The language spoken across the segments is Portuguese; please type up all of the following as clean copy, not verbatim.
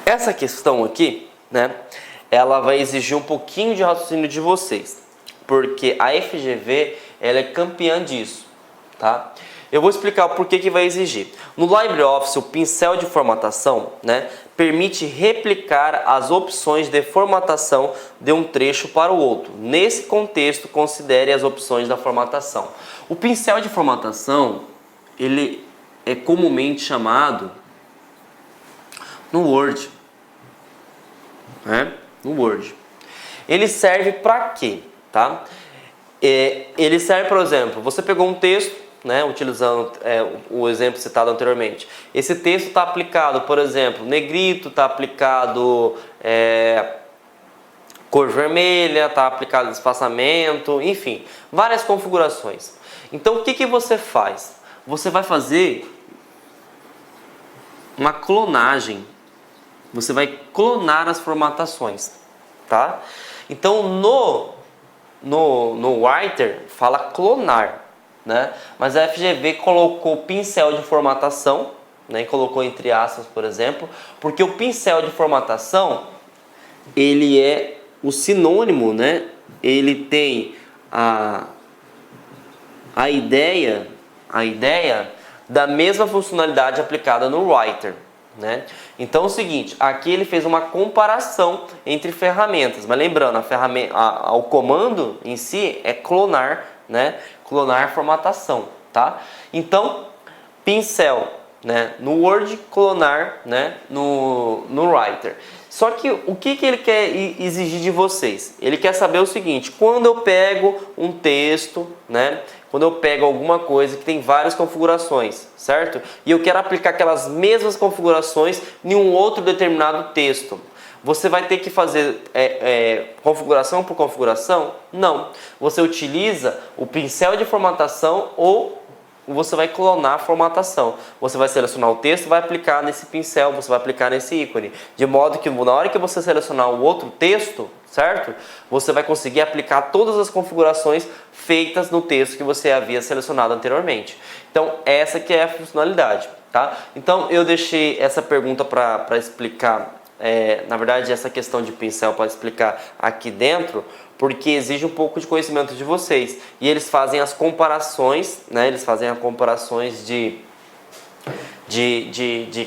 Essa questão aqui, né, ela vai exigir um pouquinho de raciocínio de vocês, porque a FGV, ela é campeã disso, tá? Eu vou explicar o porquê que vai exigir. No LibreOffice, o pincel de formatação, né, permite replicar as opções de formatação de um trecho para o outro. Nesse contexto, considere as opções da formatação. O pincel de formatação, ele é comumente chamado no Word, né? No Word. Ele serve para quê, tá? Ele serve, por exemplo, você pegou um texto, né, utilizando o exemplo citado anteriormente. Esse texto está aplicado, por exemplo, negrito, está aplicado cor vermelha, está aplicado espaçamento, enfim, várias configurações. Então, o que você faz? Você vai fazer uma clonagem. Você vai clonar as formatações, tá? Então, no Writer fala clonar, né? Mas a FGV colocou pincel de formatação, né? Colocou entre aspas, por exemplo, porque o pincel de formatação, ele é o sinônimo, né? Ele tem a ideia da mesma funcionalidade aplicada no Writer, né? Então é o seguinte, aqui ele fez uma comparação entre ferramentas, mas lembrando, o comando em si é clonar, né? Clonar formatação, tá? Então, pincel, né, no Word, clonar, né, no Writer. Só que o que ele quer exigir de vocês? Ele quer saber o seguinte: quando eu pego um texto, né, quando eu pego alguma coisa que tem várias configurações, certo? E eu quero aplicar aquelas mesmas configurações em um outro determinado texto, você vai ter que fazer configuração por configuração? Não. Você utiliza o pincel de formatação ou você vai clonar a formatação. Você vai selecionar o texto, vai aplicar nesse pincel, você vai aplicar nesse ícone. De modo que na hora que você selecionar o outro texto, certo? Você vai conseguir aplicar todas as configurações feitas no texto que você havia selecionado anteriormente. Então, essa que é a funcionalidade, tá? Então, eu deixei essa pergunta para explicar, na verdade, essa questão de pincel para explicar aqui dentro, porque exige um pouco de conhecimento de vocês. E eles fazem as comparações, né? Eles fazem as comparações de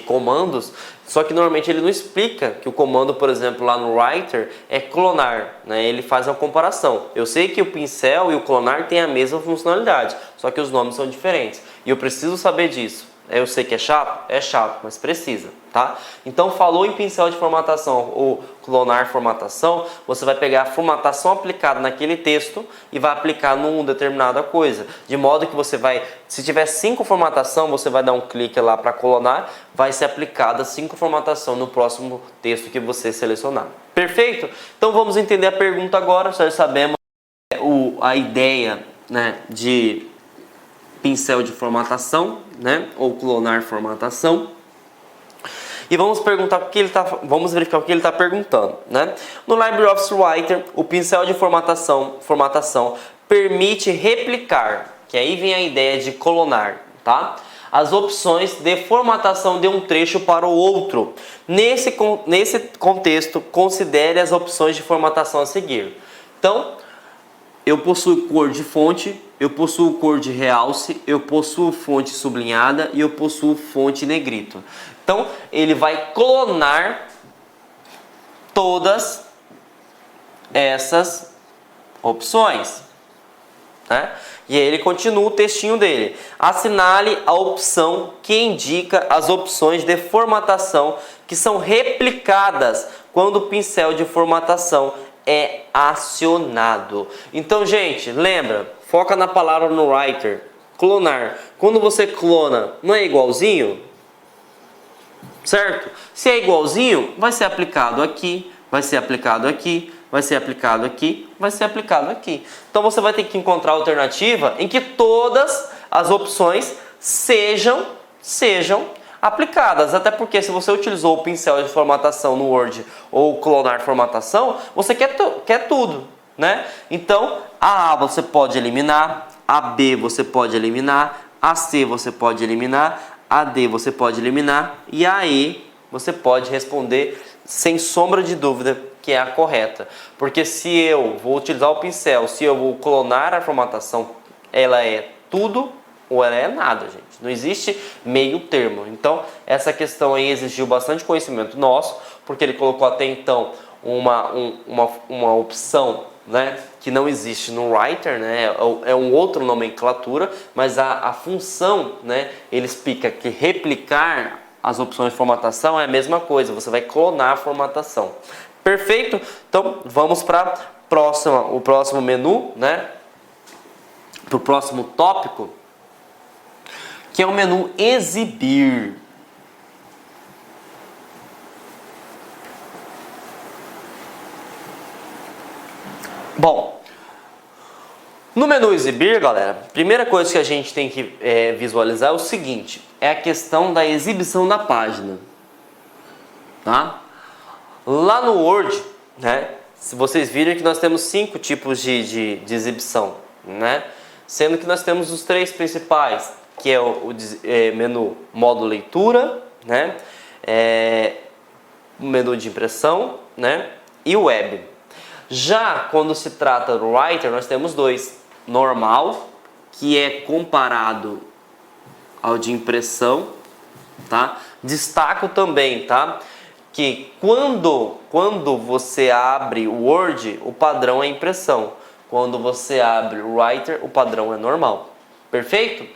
comandos, só que normalmente ele não explica que o comando, por exemplo, lá no Writer é clonar, né? Ele faz uma comparação. Eu sei que o pincel e o clonar têm a mesma funcionalidade, só que os nomes são diferentes. E eu preciso saber disso. Eu sei que é chato, mas precisa, tá? Então, falou em pincel de formatação ou clonar formatação, você vai pegar a formatação aplicada naquele texto e vai aplicar numa determinada coisa. De modo que você vai, se tiver 5 formatação, você vai dar um clique lá para clonar, vai ser aplicada 5 formatação no próximo texto que você selecionar. Perfeito? Então, vamos entender a pergunta agora. Já sabemos a ideia, né, de pincel de formatação, né, ou clonar formatação. E vamos verificar o que ele está perguntando, né? No LibreOffice Writer, o pincel de formatação permite replicar, que aí vem a ideia de clonar, tá? As opções de formatação de um trecho para o outro. Nesse contexto, considere as opções de formatação a seguir. Então, eu possuo cor de fonte, eu possuo cor de realce, eu possuo fonte sublinhada e eu possuo fonte negrito. Então, ele vai clonar todas essas opções, né? E aí ele continua o textinho dele. Assinale a opção que indica as opções de formatação que são replicadas quando o pincel de formatação é acionado. Então, gente, lembra, foca na palavra no Writer, clonar. Quando você clona, não é igualzinho? Certo? Se é igualzinho, vai ser aplicado aqui, vai ser aplicado aqui, vai ser aplicado aqui, vai ser aplicado aqui. Então você vai ter que encontrar a alternativa em que todas as opções sejam aplicadas, até porque se você utilizou o pincel de formatação no Word ou clonar formatação, você quer tudo, né? Então, a A você pode eliminar, a B você pode eliminar, a C você pode eliminar, a D você pode eliminar e a E você pode responder sem sombra de dúvida que é a correta. Porque se eu vou utilizar o pincel, se eu vou clonar a formatação, ela é tudo ou ela é nada, gente. Não existe meio termo. Então, essa questão aí exigiu bastante conhecimento nosso, porque ele colocou até então uma opção, né, que não existe no Writer, né, é um outro nomenclatura, mas a função, né, ele explica que replicar as opções de formatação é a mesma coisa, você vai clonar a formatação. Perfeito? Então, vamos para o próximo menu, né, para o próximo tópico, que é o menu exibir. Bom, no menu exibir, galera, a primeira coisa que a gente tem que visualizar é o seguinte, é a questão da exibição da página, tá? Lá no Word, né, se vocês viram que nós temos 5 tipos de exibição, né? Sendo que nós temos os 3 principais, que é o menu modo leitura, né, o menu de impressão, né, e o web. Já quando se trata do Writer, nós temos 2. Normal, que é comparado ao de impressão, tá? Destaco também, tá? Que quando você abre o Word, o padrão é impressão. Quando você abre o Writer, o padrão é normal. Perfeito?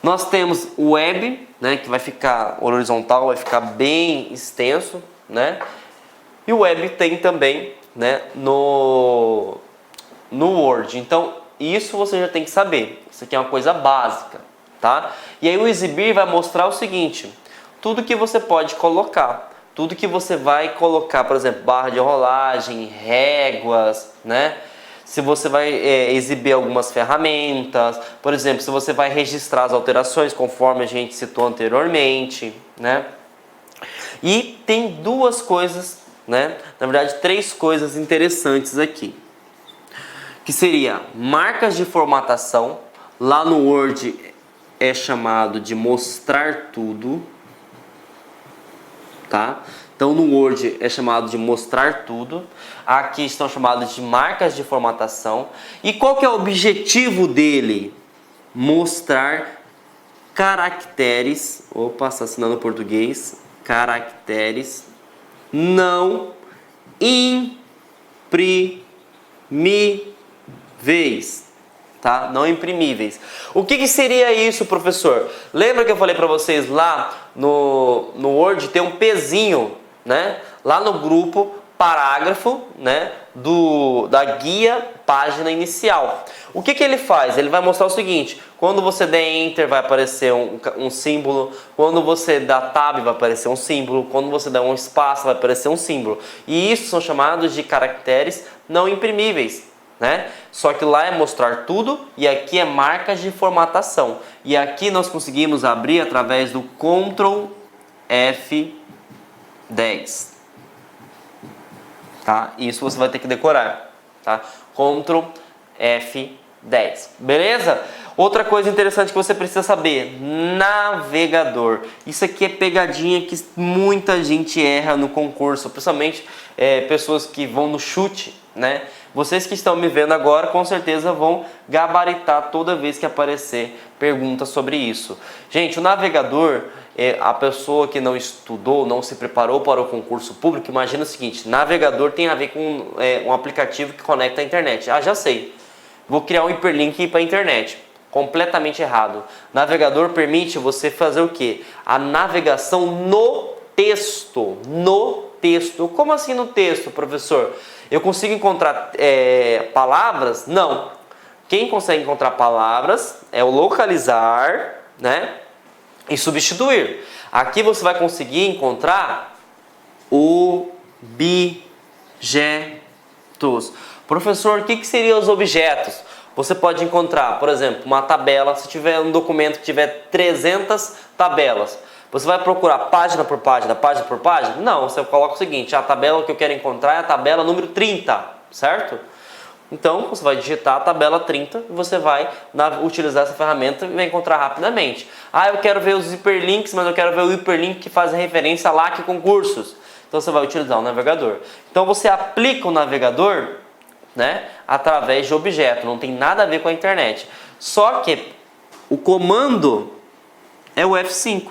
Nós temos o web, né, que vai ficar horizontal, vai ficar bem extenso, né? E o web tem também, né, no Word. Então, isso você já tem que saber. Isso aqui é uma coisa básica, tá? E aí o exibir vai mostrar o seguinte, tudo que você pode colocar, tudo que você vai colocar, por exemplo, barra de rolagem, réguas, né? Se você vai exibir algumas ferramentas, por exemplo, se você vai registrar as alterações conforme a gente citou anteriormente, né? E tem 2 coisas, né? Na verdade, 3 coisas interessantes aqui. Que seria marcas de formatação. Lá no Word é chamado de mostrar tudo, tá? Então no Word é chamado de mostrar tudo. Aqui estão chamados de marcas de formatação. E qual que é o objetivo dele? Mostrar caracteres. Opa, assassinando o português. Caracteres não imprimíveis, tá? Não imprimíveis. O que seria isso, professor? Lembra que eu falei para vocês lá no Word tem um pezinho, né? Lá no grupo parágrafo, né? Da guia página inicial. O que ele faz? Ele vai mostrar o seguinte, quando você der Enter vai aparecer um símbolo, quando você dá Tab vai aparecer um símbolo, quando você der um espaço vai aparecer um símbolo. E isso são chamados de caracteres não imprimíveis, né? Só que lá é mostrar tudo e aqui é marcas de formatação. E aqui nós conseguimos abrir através do Ctrl F10. Tá? Isso você vai ter que decorar, tá? Ctrl F10, beleza? Outra coisa interessante que você precisa saber, navegador. Isso aqui é pegadinha que muita gente erra no concurso, principalmente pessoas que vão no chute, né? Vocês que estão me vendo agora com certeza vão gabaritar toda vez que aparecer pergunta sobre isso. Gente, o navegador, a pessoa que não estudou, não se preparou para o concurso público, imagina o seguinte, navegador tem a ver com um aplicativo que conecta à internet. Ah, já sei, vou criar um hiperlink para a internet. Completamente errado. Navegador permite você fazer o quê? A navegação no texto. No texto. Como assim no texto, professor? Eu consigo encontrar palavras? Não. Quem consegue encontrar palavras é o localizar, né? E substituir. Aqui você vai conseguir encontrar objetos. Professor, o que seriam os objetos? Você pode encontrar, por exemplo, uma tabela. Se tiver um documento que tiver 300 tabelas, você vai procurar página por página, página por página? Não, você coloca o seguinte, a tabela que eu quero encontrar é a tabela número 30, certo? Então, você vai digitar a tabela 30 e você vai utilizar essa ferramenta e vai encontrar rapidamente. Ah, eu quero ver os hiperlinks, mas eu quero ver o hiperlink que faz referência lá que concursos. Então, você vai utilizar o navegador. Então, você aplica o navegador, né, através de objeto. Não tem nada a ver com a internet. Só que o comando é o F5.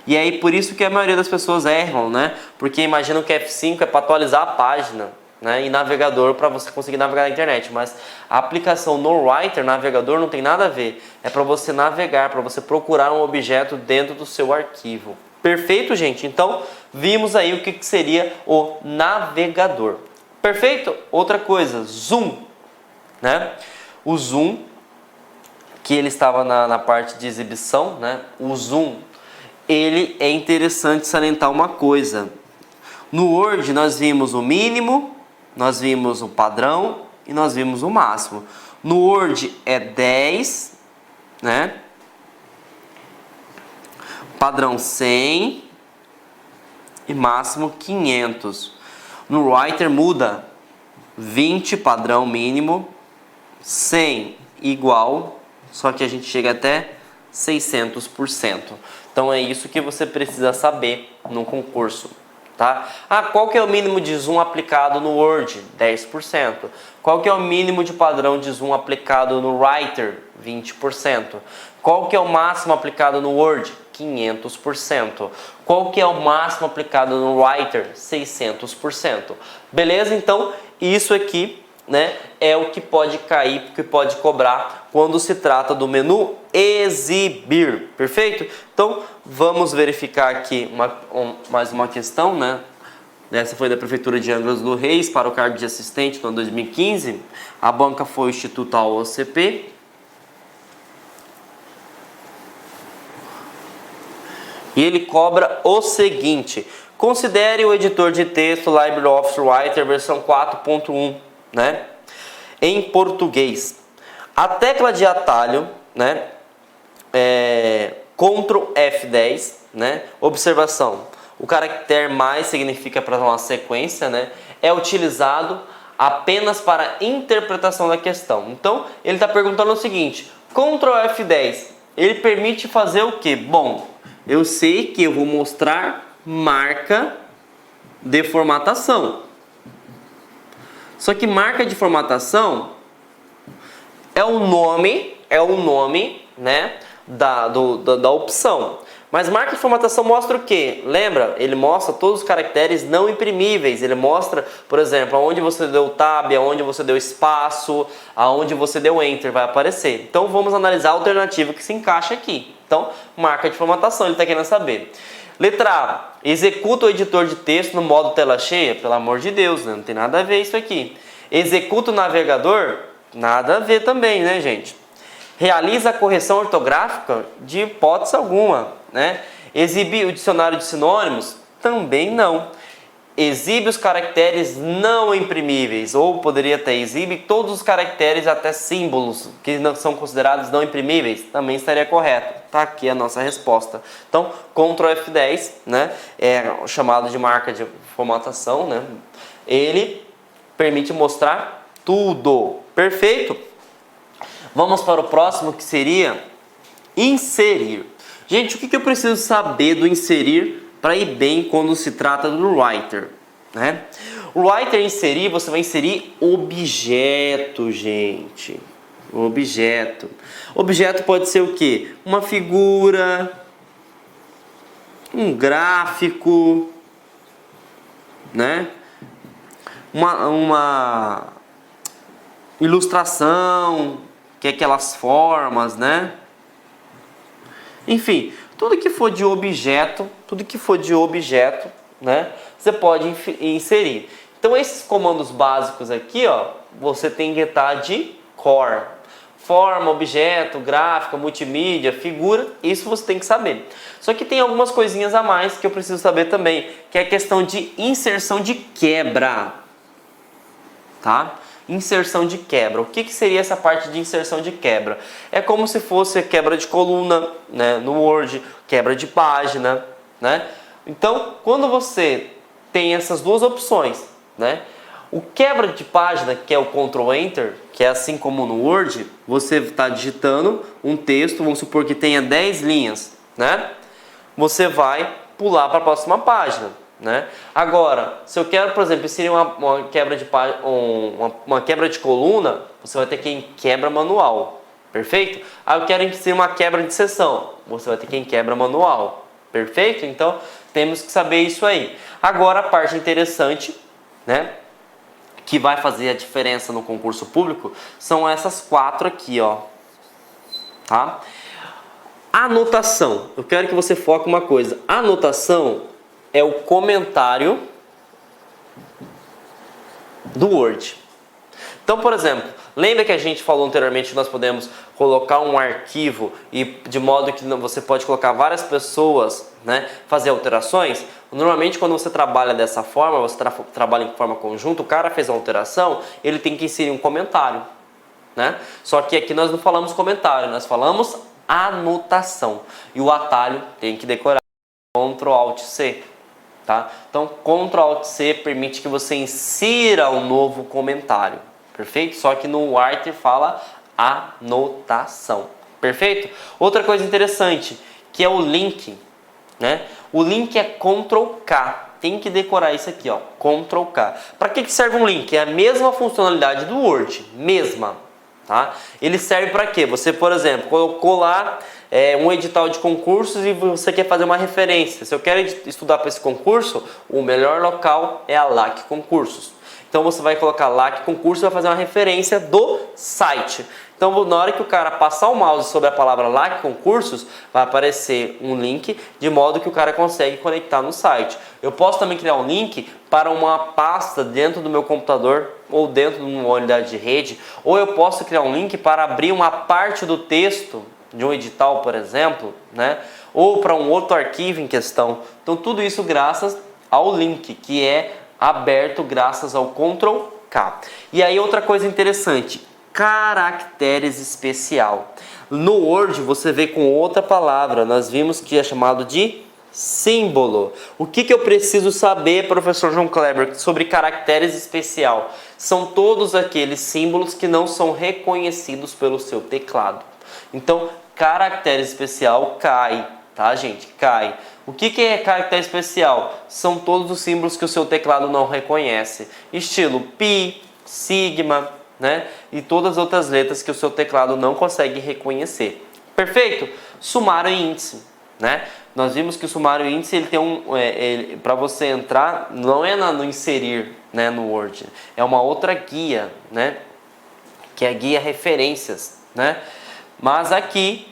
E aí, por isso que a maioria das pessoas erram, né? Porque imaginam que F5 é para atualizar a página, né, e navegador para você conseguir navegar na internet, mas a aplicação no Writer, navegador, não tem nada a ver. É para você navegar, para você procurar um objeto dentro do seu arquivo. Perfeito, gente? Então, vimos aí o que seria o navegador. Perfeito? Outra coisa, zoom, né? O zoom, que ele estava na parte de exibição, né? O zoom, ele é interessante salientar uma coisa. No Word nós vimos o mínimo, nós vimos o padrão e nós vimos o máximo. No Word é 10, né? Padrão 100 e máximo 500. No Writer muda 20 padrão mínimo, 100 igual, só que a gente chega até 600%. Então é isso que você precisa saber no concurso. Tá? Ah, qual que é o mínimo de zoom aplicado no Word? 10%. Qual que é o mínimo de padrão de zoom aplicado no Writer? 20%. Qual que é o máximo aplicado no Word? 500%. Qual que é o máximo aplicado no Writer? 600%. Beleza? Então, isso aqui, né, é o que pode cair, o que pode cobrar quando se trata do menu exibir. Perfeito? Então, vamos verificar aqui mais uma questão, né? Essa foi da Prefeitura de Angra dos Reis para o cargo de assistente no ano 2015. A banca foi o Instituto AOCP. E ele cobra o seguinte: considere o editor de texto LibreOffice Writer versão 4.1, né, em português. A tecla de atalho, né, Ctrl F10, né, observação, o caractere mais significa para uma sequência, né, é utilizado apenas para interpretação da questão. Então, ele está perguntando o seguinte: Ctrl F10, ele permite fazer o que? Bom, eu sei que eu vou mostrar marca de formatação. Só que marca de formatação é o nome, né, da opção. Mas marca de formatação mostra o quê? Lembra? Ele mostra todos os caracteres não imprimíveis. Ele mostra, por exemplo, aonde você deu tab, aonde você deu espaço, aonde você deu enter, vai aparecer. Então vamos analisar a alternativa que se encaixa aqui. Então, marca de formatação, ele está querendo saber. Letra A, executa o editor de texto no modo tela cheia? Pelo amor de Deus, né? Não tem nada a ver isso aqui. Executa o navegador? Nada a ver também, né, gente? Realiza a correção ortográfica? De hipótese alguma, né? Exibe o dicionário de sinônimos? Também não. Exibe os caracteres não imprimíveis, ou poderia até exibe todos os caracteres, até símbolos, que não são considerados não imprimíveis, também estaria correto. Tá aqui a nossa resposta. Então, Ctrl F10, né, é chamado de marca de formatação, né, ele permite mostrar tudo. Perfeito? Vamos para o próximo, que seria inserir. Gente, o que eu preciso saber do inserir para ir bem quando se trata do Writer, né? O Writer inserir, você vai inserir objeto, gente. Objeto. Objeto pode ser o quê? Uma figura, um gráfico, né? Uma ilustração, que é aquelas formas, né? Enfim, tudo que for de objeto, né, você pode inserir. Então esses comandos básicos aqui, ó, você tem que estar de core. Forma, objeto, gráfica, multimídia, figura, isso você tem que saber. Só que tem algumas coisinhas a mais que eu preciso saber também, que é a questão de inserção de quebra, tá? Inserção de quebra. O que seria essa parte de inserção de quebra? É como se fosse quebra de coluna, né, no Word, quebra de página, né? Então, quando você tem essas duas opções, né, O quebra de página, que é o Ctrl Enter, que é assim como no Word, você está digitando um texto, vamos supor que tenha 10 linhas, né? Você vai pular para a próxima página, né? Agora, se eu quero, por exemplo, inserir uma quebra de uma quebra de coluna, você vai ter que ir em quebra manual, perfeito? Aí eu quero inserir uma quebra de seção, você vai ter que ir em quebra manual, perfeito? Então, temos que saber isso aí. Agora, a parte interessante, né, que vai fazer a diferença no concurso público, são essas 4 aqui, ó, tá? Anotação. Eu quero que você foque uma coisa. Anotação é o comentário do Word. Então, por exemplo, lembra que a gente falou anteriormente que nós podemos colocar um arquivo e de modo que você pode colocar várias pessoas, né, fazer alterações? Normalmente, quando você trabalha dessa forma, você trabalha em forma conjunta, o cara fez a alteração, ele tem que inserir um comentário, né? Só que aqui nós não falamos comentário, nós falamos anotação. E o atalho tem que decorar Ctrl Alt C, tá? Então, Ctrl Alt C permite que você insira um novo comentário, perfeito? Só que no Writer fala anotação, perfeito? Outra coisa interessante, que é o link, né? O link é Ctrl K. Tem que decorar isso aqui, ó, Ctrl K. Para que serve um link? É a mesma funcionalidade do Word, mesma, tá? Ele serve para quê? Você, por exemplo, colocou lá um edital de concursos e você quer fazer uma referência. Se eu quero estudar para esse concurso, o melhor local é a LAC Concursos. Então você vai colocar LAC Concursos e vai fazer uma referência do site. Então, na hora que o cara passar o mouse sobre a palavra LAC Concursos, vai aparecer um link de modo que o cara consegue conectar no site. Eu posso também criar um link para uma pasta dentro do meu computador ou dentro de uma unidade de rede, ou eu posso criar um link para abrir uma parte do texto de um edital, por exemplo, né? Ou para um outro arquivo em questão. Então, tudo isso graças ao link, que é aberto graças ao Ctrl K. E aí, outra coisa interessante, caracteres especial. No Word você vê com outra palavra, nós vimos que é chamado de símbolo. O que eu preciso saber, professor João Kleber, sobre caracteres especial? São todos aqueles símbolos que não são reconhecidos pelo seu teclado. Então, caractere especial cai, tá, gente? Cai. O que é caractere especial? São todos os símbolos que o seu teclado não reconhece. Estilo pi, sigma, né? E todas as outras letras que o seu teclado não consegue reconhecer. Perfeito? Sumário e índice, né? Nós vimos que o sumário e índice ele tem para você entrar, não é no inserir, né, no Word. É uma outra guia, né? Que é a guia referências, né? Mas aqui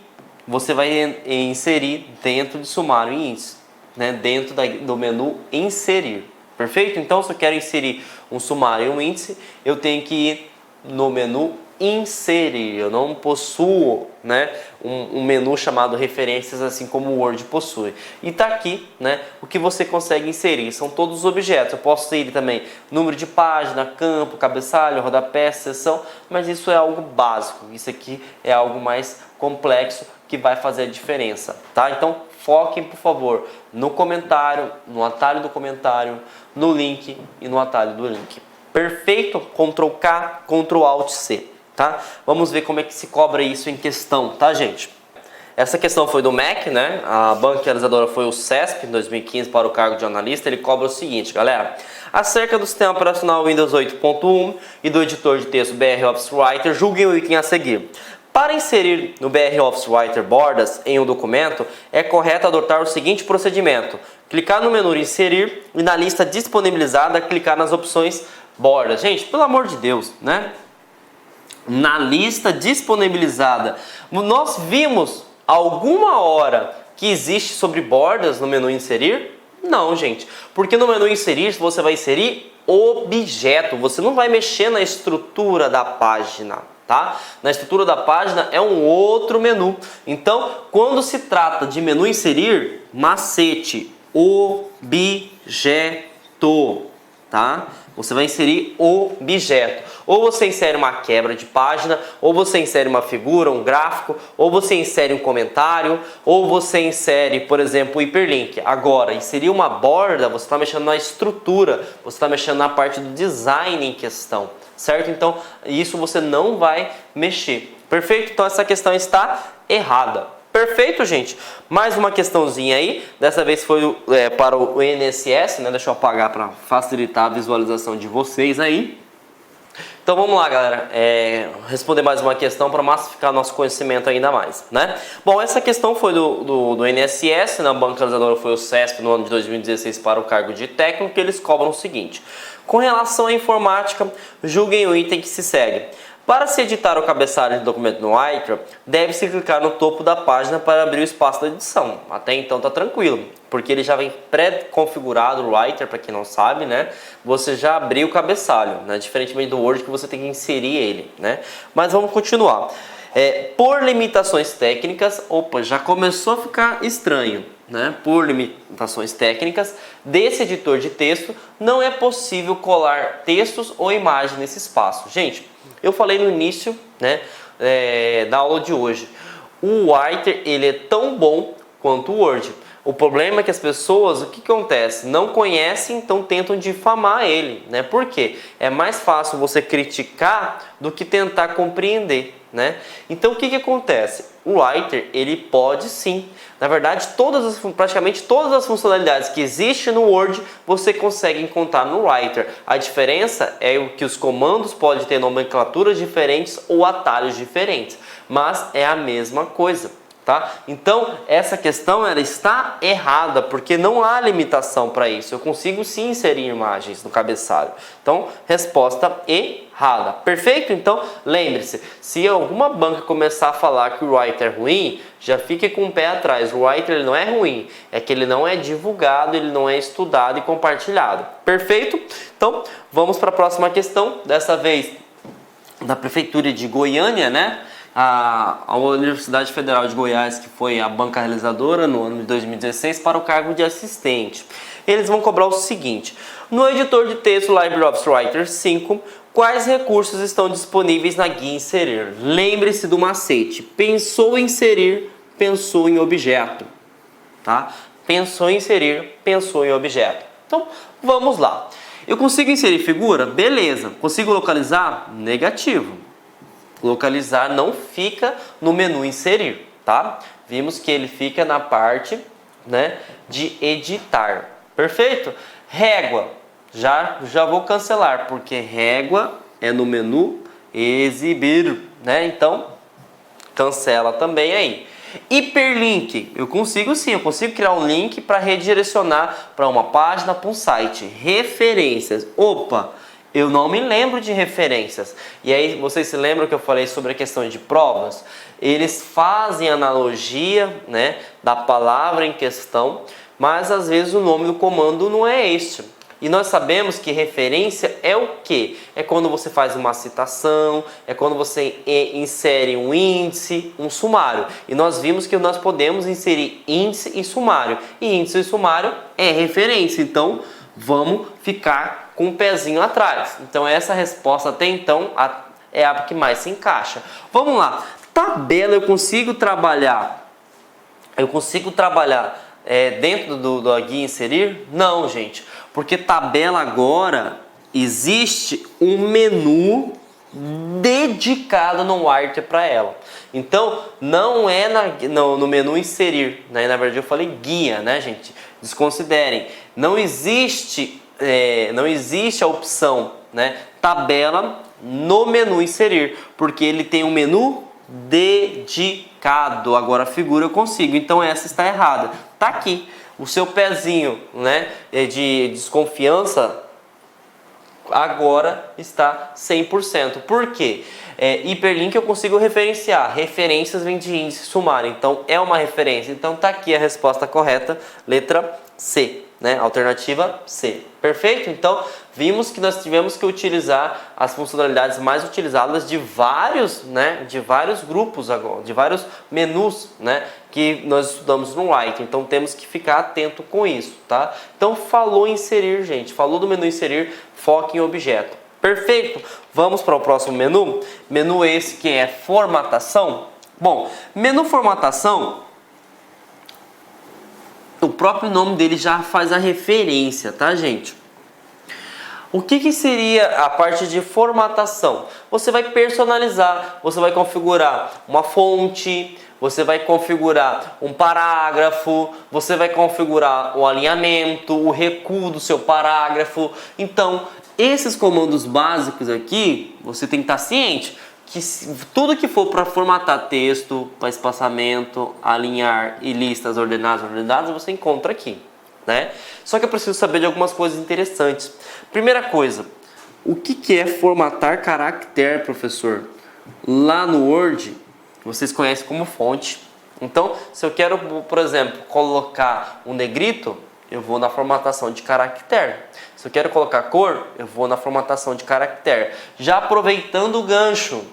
você vai inserir dentro de sumário e índice, né? Dentro do menu inserir. Perfeito? Então, se eu quero inserir um sumário e um índice, eu tenho que ir no menu inserir. Eu não possuo, né, um menu chamado referências, assim como o Word possui. E está aqui, né, o que você consegue inserir. São todos os objetos. Eu posso inserir também número de página, campo, cabeçalho, rodapé, seção, mas isso é algo básico. Isso aqui é algo mais complexo que vai fazer a diferença, tá? Então, foquem, por favor, no comentário, no atalho do comentário, no link e no atalho do link. Perfeito? Ctrl K, Ctrl Alt C, tá? Vamos ver como é que se cobra isso em questão, tá, gente? Essa questão foi do MEC, né? A banca realizadora foi o CESP, em 2015, para o cargo de analista. Ele cobra o seguinte, galera. Acerca do sistema operacional Windows 8.1 e do editor de texto BR Office Writer, julguem o item a seguir. Para inserir no BR Office Writer bordas em um documento, é correto adotar o seguinte procedimento. Clicar no menu inserir e na lista disponibilizada, clicar nas opções bordas. Gente, pelo amor de Deus, né? Na lista disponibilizada, nós vimos alguma hora que existe sobre bordas no menu inserir? Não, gente. Porque no menu inserir, você vai inserir objeto. Você não vai mexer na estrutura da página, tá? Na estrutura da página é um outro menu. Então, quando se trata de menu inserir, macete, objeto. tá? Você vai inserir objeto. Ou você insere uma quebra de página, ou você insere uma figura, um gráfico, ou você insere um comentário, ou você insere, por exemplo, o hiperlink. Agora, inserir uma borda, você está mexendo na estrutura, você está mexendo na parte do design em questão, certo? Então, isso você não vai mexer. Perfeito? Então, essa questão está errada. Perfeito, gente? Mais uma questãozinha aí. Dessa vez foi para o INSS, né? Deixa eu apagar para facilitar a visualização de vocês aí. Então vamos lá, galera. Responder mais uma questão para massificar nosso conhecimento ainda mais, né? Bom, essa questão foi do INSS, na banca realizadora foi o CESP no ano de 2016 para o cargo de técnico, que eles cobram o seguinte: com relação à informática, julguem o item que se segue. Para se editar o cabeçalho de documento no Writer, deve-se clicar no topo da página para abrir o espaço da edição. Até então tá tranquilo, porque ele já vem pré-configurado o Writer, para quem não sabe, né? Você já abriu o cabeçalho, né? Diferentemente do Word que você tem que inserir ele, né? Mas vamos continuar. Por limitações técnicas, já começou a ficar estranho, né? Por limitações técnicas desse editor de texto, não é possível colar textos ou imagens nesse espaço. Gente, eu falei no início, né, da aula de hoje, o Writer ele é tão bom quanto o Word. O problema é que as pessoas, o que acontece? Não conhecem, então tentam difamar ele, né? Por quê? É mais fácil você criticar do que tentar compreender, né? Então o que acontece? O Writer, ele pode sim. Na verdade, praticamente todas as funcionalidades que existem no Word, você consegue encontrar no Writer. A diferença é que os comandos podem ter nomenclaturas diferentes ou atalhos diferentes, mas é a mesma coisa. Tá? Então essa questão ela está errada, porque não há limitação para isso. Eu consigo sim inserir imagens no cabeçalho. Então, resposta errada. Perfeito? Então, lembre-se, se alguma banca começar a falar que o Writer é ruim, já fique com o pé atrás. O Writer ele não é ruim, é que ele não é divulgado, ele não é estudado e compartilhado. Perfeito? Então, vamos para a próxima questão, dessa vez da Prefeitura de Goiânia, né? A Universidade Federal de Goiás, que foi a banca realizadora no ano de 2016 para o cargo de assistente. Eles vão cobrar o seguinte: no editor de texto LibreOffice Writer 5, quais recursos estão disponíveis na guia inserir? Lembre-se do macete: pensou em inserir, pensou em objeto, tá? Pensou em inserir, pensou em objeto. Então, vamos lá. Eu consigo inserir figura? Beleza. Consigo localizar? Negativo. Localizar não fica no menu inserir, tá? Vimos que ele fica na parte, né, de editar. Perfeito? Régua, já vou cancelar, porque régua é no menu exibir, né? Então, cancela também aí. Hiperlink, eu consigo sim, eu consigo criar um link para redirecionar para uma página, para um site. Referências, eu não me lembro de referências. E aí, vocês se lembram que eu falei sobre a questão de provas? Eles fazem analogia, né, da palavra em questão, mas às vezes o nome do comando não é este. E nós sabemos que referência é o quê? É quando você faz uma citação, é quando você insere um índice, um sumário. E nós vimos que nós podemos inserir índice e sumário. E índice e sumário é referência. Então, vamos ficar com um pezinho atrás. Então essa resposta até então é a que mais se encaixa. Vamos lá. Tabela eu consigo trabalhar dentro da guia inserir? Não, gente. Porque tabela agora existe um menu dedicado no Writer para ela. Então não é no menu inserir, né? Na verdade eu falei guia, né, gente? Desconsiderem. Não existe a opção, né, tabela no menu inserir, porque ele tem um menu dedicado. Agora a figura eu consigo, então essa está errada. Tá aqui o seu pezinho, né, de desconfiança agora está 100%. Por quê? Hiperlink eu consigo referenciar. Referências vem de índice sumário, então é uma referência. Então tá aqui a resposta correta, letra C. né? Alternativa C. Perfeito? Então, vimos que nós tivemos que utilizar as funcionalidades mais utilizadas de vários, né? De vários grupos agora, de vários menus, né? Que nós estudamos no Writer. Então, temos que ficar atento com isso, tá? Então, falou em inserir, gente. Falou do menu inserir, foque em objeto. Perfeito? Vamos para o próximo menu. Menu esse que é formatação. Bom, menu formatação, o próprio nome dele já faz a referência, tá, gente? O que seria a parte de formatação? Você vai personalizar, você vai configurar uma fonte, você vai configurar um parágrafo, você vai configurar o alinhamento, o recuo do seu parágrafo. Então, esses comandos básicos aqui, você tem que estar ciente que tudo que for para formatar texto, para espaçamento, alinhar e listas ordenadas, você encontra aqui, né? Só que eu preciso saber de algumas coisas interessantes. Primeira coisa, o que é formatar caractere, professor? Lá no Word, vocês conhecem como fonte. Então, se eu quero, por exemplo, colocar um negrito, eu vou na formatação de caractere. Se eu quero colocar cor, eu vou na formatação de caractere. Já aproveitando o gancho,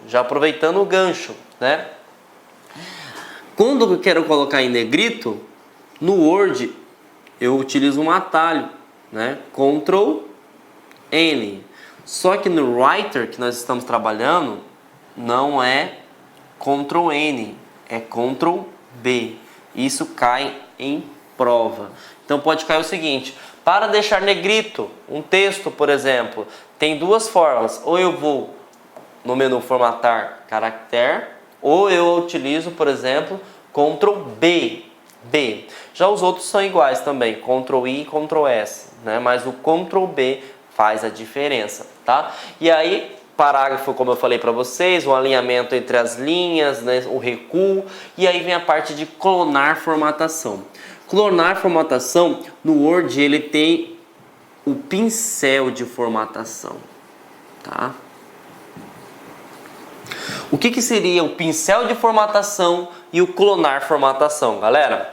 né? Quando eu quero colocar em negrito, no Word, eu utilizo um atalho, né? Ctrl N. Só que no Writer, que nós estamos trabalhando, não é Ctrl N, é Ctrl B. Isso cai em prova. Então pode cair o seguinte: para deixar negrito um texto, por exemplo, tem duas formas. Ou eu vou no menu formatar caractere, ou eu utilizo, por exemplo, Ctrl B. Já os outros são iguais também, Ctrl I e Ctrl S, né? Mas o Ctrl B faz a diferença, tá? E aí, parágrafo, como eu falei para vocês, o alinhamento entre as linhas, né? O recuo, e aí vem a parte de clonar formatação. Clonar formatação, no Word ele tem o pincel de formatação, tá? O que seria o pincel de formatação e o clonar formatação, galera?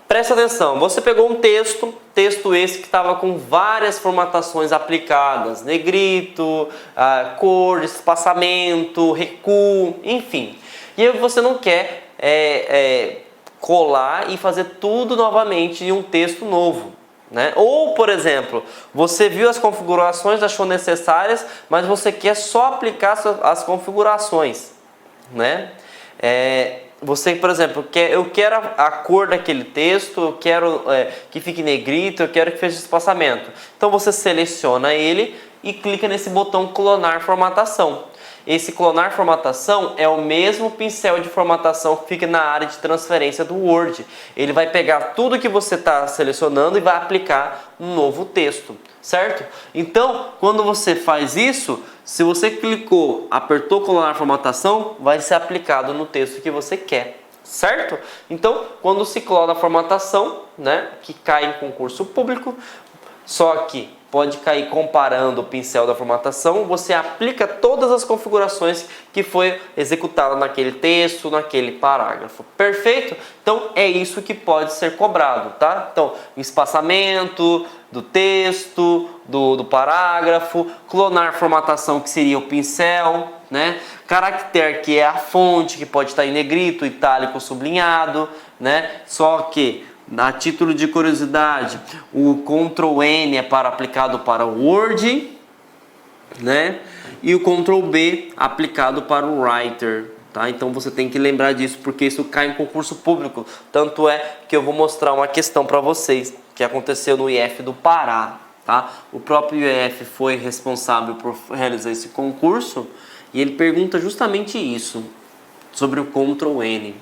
Presta atenção, você pegou um texto esse que estava com várias formatações aplicadas, negrito, cor, espaçamento, recuo, enfim. E aí você não quer colar e fazer tudo novamente em um texto novo, né? Ou, por exemplo, você viu as configurações, achou necessárias, mas você quer só aplicar as configurações, né? Você, por exemplo, eu quero a cor daquele texto, eu quero que fique negrito, eu quero que feche espaçamento. Então você seleciona ele e clica nesse botão clonar formatação. Esse clonar formatação é o mesmo pincel de formatação que fica na área de transferência do Word. Ele vai pegar tudo que você está selecionando e vai aplicar um novo texto, certo? Então, quando você faz isso, se você clicou, apertou clonar formatação, vai ser aplicado no texto que você quer, certo? Então, quando se clona a formatação, né, que cai em concurso público, só que pode cair comparando o pincel da formatação, você aplica todas as configurações que foi executada naquele texto, naquele parágrafo. Perfeito? Então é isso que pode ser cobrado, tá? Então, o espaçamento do texto, do parágrafo, clonar formatação, que seria o pincel, né? Caractere, que é a fonte, que pode estar em negrito, itálico, sublinhado, né? Só que a título de curiosidade, o Ctrl N é aplicado para o Word, né? E o Ctrl B aplicado para o Writer, tá? Então você tem que lembrar disso, porque isso cai em concurso público. Tanto é que eu vou mostrar uma questão para vocês que aconteceu no IF do Pará, tá? O próprio IF foi responsável por realizar esse concurso e ele pergunta justamente isso, sobre o Ctrl N,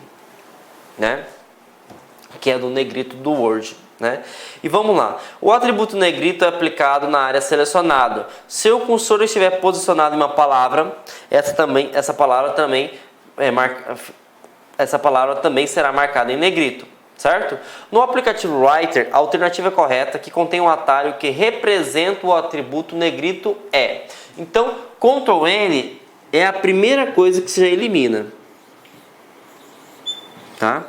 né? Que é do negrito do Word, né? E vamos lá. O atributo negrito é aplicado na área selecionada. Se o cursor estiver posicionado em uma palavra, essa palavra também será marcada em negrito, certo? No aplicativo Writer, a alternativa correta que contém um atalho que representa o atributo negrito é. Então, Ctrl N é a primeira coisa que você já elimina, tá?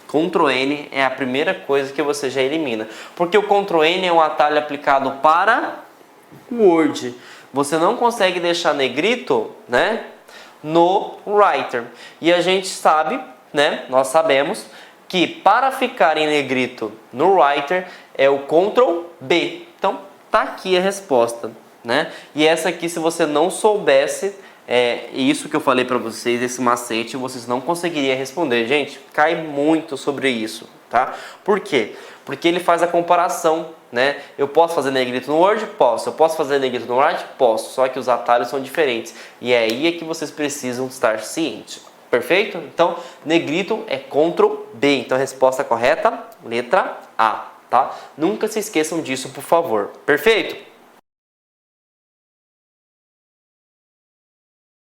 Ctrl N é a primeira coisa que você já elimina. Porque o Ctrl N é um atalho aplicado para Word. Você não consegue deixar negrito, né, no Writer. E a gente sabe, né, nós sabemos que para ficar em negrito no Writer é o Ctrl B. Então, tá aqui a resposta, né? E essa aqui, se você não soubesse isso que eu falei para vocês, esse macete, vocês não conseguiriam responder. Gente, cai muito sobre isso, tá? Por quê? Porque ele faz a comparação, né? Eu posso fazer negrito no Word? Posso. Eu posso fazer negrito no Writer? Posso. Só que os atalhos são diferentes. E é aí que vocês precisam estar cientes. Perfeito? Então, negrito é Ctrl B. Então, a resposta correta, letra A, tá? Nunca se esqueçam disso, por favor. Perfeito?